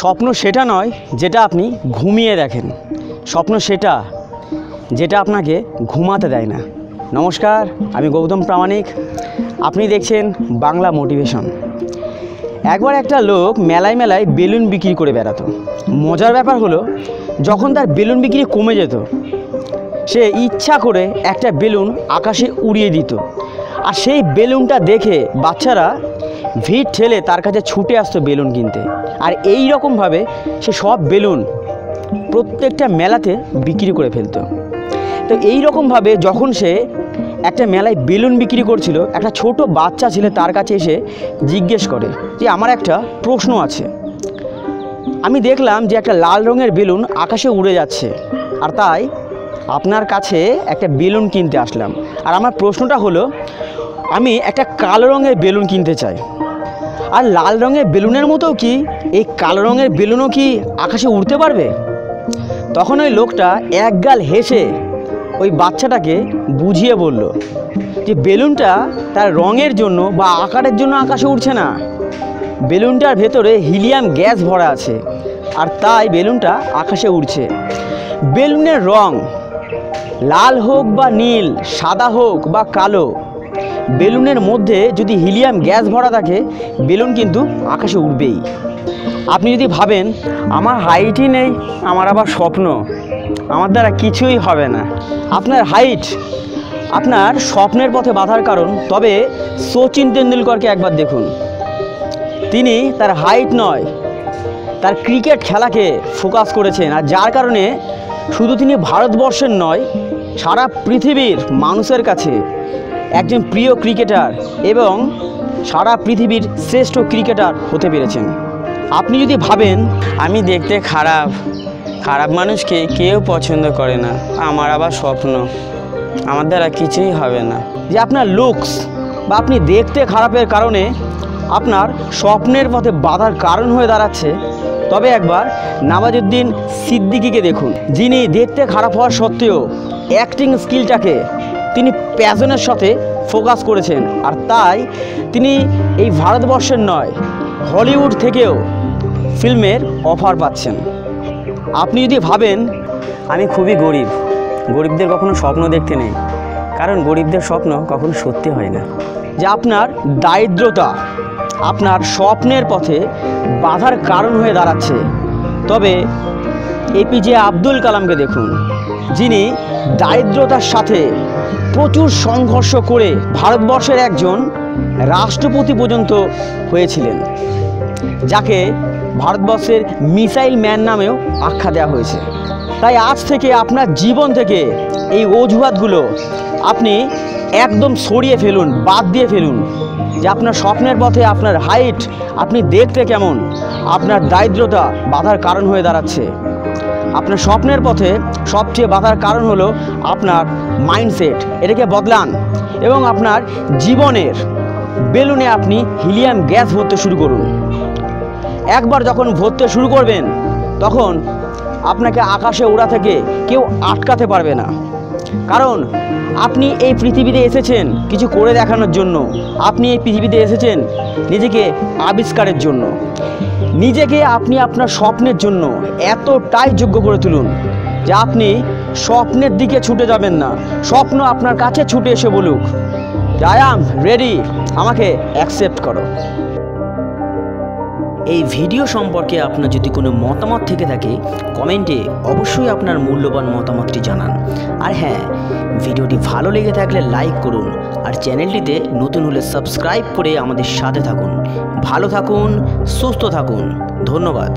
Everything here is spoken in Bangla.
স্বপ্ন সেটা নয় যেটা আপনি ঘুমিয়ে দেখেন, স্বপ্ন সেটা যেটা আপনাকে ঘুমাতে দেয় না। নমস্কার, আমি গৌতম প্রামাণিক, আপনি দেখছেন বাংলা মোটিভেশন। একবার একটা লোক মেলায় মেলায় বেলুন বিক্রি করে বেড়াতো। মজার ব্যাপার হলো, যখন তার বেলুন বিক্রি কমে যেত, সে ইচ্ছা করে একটা বেলুন আকাশে উড়িয়ে দিত, আর সেই বেলুনটা দেখে বাচ্চারা ভিড় ঠেলে তার কাছে ছুটে আসতো বেলুন কিনতে। আর এই রকমভাবে সে সব বেলুন প্রত্যেকটা মেলাতে বিক্রি করে ফেলতো। তো এই রকমভাবে যখন সে একটা মেলায় বেলুন বিক্রি করছিল, একটা ছোট বাচ্চা ছেলে তার কাছে এসে জিজ্ঞেস করে যে আমার একটা প্রশ্ন আছে, আমি দেখলাম যে একটা লাল রঙের বেলুন আকাশে উড়ে যাচ্ছে, আর তাই আপনার কাছে একটা বেলুন কিনতে আসলাম। আর আমার প্রশ্নটা হলো, আমি একটা কালো রঙের বেলুন কিনতে চাই, আর লাল রঙের বেলুনের মতো কি এই কালো রঙের বেলুনও কি আকাশে উড়তে পারবে? তখন ওই লোকটা একগাল হেসে ওই বাচ্চাটাকে বুঝিয়ে বলল যে বেলুনটা তার রঙের জন্য বা আকারের জন্য আকাশে উড়ছে না, বেলুনটার ভেতরে হিলিয়াম গ্যাস ভরা আছে, আর তাই বেলুনটা আকাশে উড়ছে। বেলুনের রং লাল হোক বা নীল, সাদা হোক বা কালো, বেলুনের মধ্যে যদি হিলিয়াম গ্যাস ভরা থাকে, বেলুন কিন্তু আকাশে উড়বেই। আপনি যদি ভাবেন আমার হাইটই নেই, আমার আবার স্বপ্ন, আমার দ্বারা কিছুই হবে না, আপনার হাইট আপনার স্বপ্নের পথে বাধার কারণ, তবে সচিন তেন্ডুলকরকে একবার দেখুন। তিনি তার হাইট নয়, তার ক্রিকেট খেলাকে ফোকাস করেছেন, আর যার কারণে শুধু তিনি ভারতবর্ষের নয়, সারা পৃথিবীর মানুষের কাছে একজন প্রিয় ক্রিকেটার এবং সারা পৃথিবীর শ্রেষ্ঠ ক্রিকেটার হতে পেরেছেন। আপনি যদি ভাবেন আমি দেখতে খারাপ, খারাপ মানুষকে কেউ পছন্দ করে না, আমার আবার স্বপ্ন, আমার দ্বারা কিছুই হবে না, যে আপনার লুকস বা আপনি দেখতে খারাপের কারণে আপনার স্বপ্নের পথে বাধার কারণ হয়ে দাঁড়াচ্ছে, তবে একবার নওয়াজুদ্দিন সিদ্দিকীকে দেখুন, যিনি দেখতে খারাপ হওয়া সত্ত্বেও অ্যাক্টিং স্কিলটাকে তিনি প্যাশনের সাথে ফোকাস করেছেন, আর তাই তিনি এই ভারতবর্ষের নয়, হলিউড থেকেও ফিল্মের অফার পাচ্ছেন। আপনি যদি ভাবেন আমি খুবই গরিব, গরিবদের কখনো স্বপ্ন দেখতে নেই, কারণ গরিবদের স্বপ্ন কখনো সত্যি হয় না। যে আপনার দারিদ্রতা আপনার স্বপ্নের পথে বাধার কারণ হয়ে দাঁড়াচ্ছে, তবে এপিজে আব্দুল কালামকে দেখুন, যিনি দারিদ্রতার সাথে প্রচুর সংঘর্ষ করে ভারতবর্ষের একজন রাষ্ট্রপতি পর্যন্ত হয়েছিলেন, যাকে ভারতবর্ষের মিসাইল ম্যান নামেও আখ্যা দেওয়া হয়েছে। তাই আজ থেকে আপনার জীবন থেকে এই অজুহাতগুলো আপনি একদম সরিয়ে ফেলুন, বাদ দিয়ে ফেলুন। যে আপনার স্বপ্নের পথে আপনার হাইট, আপনি দেখতে কেমন, আপনার দারিদ্রতা বাধার কারণ হয়ে দাঁড়াচ্ছে। আপনার স্বপ্নের পথে সবচেয়ে বাধার কারণ হলো আপনার মাইন্ডসেট, এটাকে বদলান এবং আপনার জীবনের বেলুনে আপনি হিলিয়াম গ্যাস ভরতে শুরু করুন। একবার যখন ভরতে শুরু করবেন, তখন আপনাকে আকাশে ওড়া থেকে কেউ আটকাতে পারবে না, কারণ আপনি এই পৃথিবীতে এসেছেন কিছু করে দেখানোর জন্য, আপনি এই পৃথিবীতে এসেছেন নিজেকে আবিষ্কারের জন্য। নিজেকে আপনি আপনার স্বপ্নের জন্য এতটাই যোগ্য করে তুলুন যে আপনি স্বপ্নের দিকে ছুটে যাবেন না, স্বপ্ন আপনার কাছে ছুটে এসে বলুক যে আই অ্যাম রেডি, আমাকে অ্যাকসেপ্ট করো। এই ভিডিও সম্পর্কে আপনার যদি কোনো মতামত থেকে থাকে, কমেন্টে অবশ্যই আপনার মূল্যবান মতামতটি জানান। আর হ্যাঁ, ভিডিওটি ভালো লেগে থাকলে লাইক করুন, আর চ্যানেলটিতে নতুন হলে সাবস্ক্রাইব করে আমাদের সাথে থাকুন। ভালো থাকুন, সুস্থ থাকুন, ধন্যবাদ।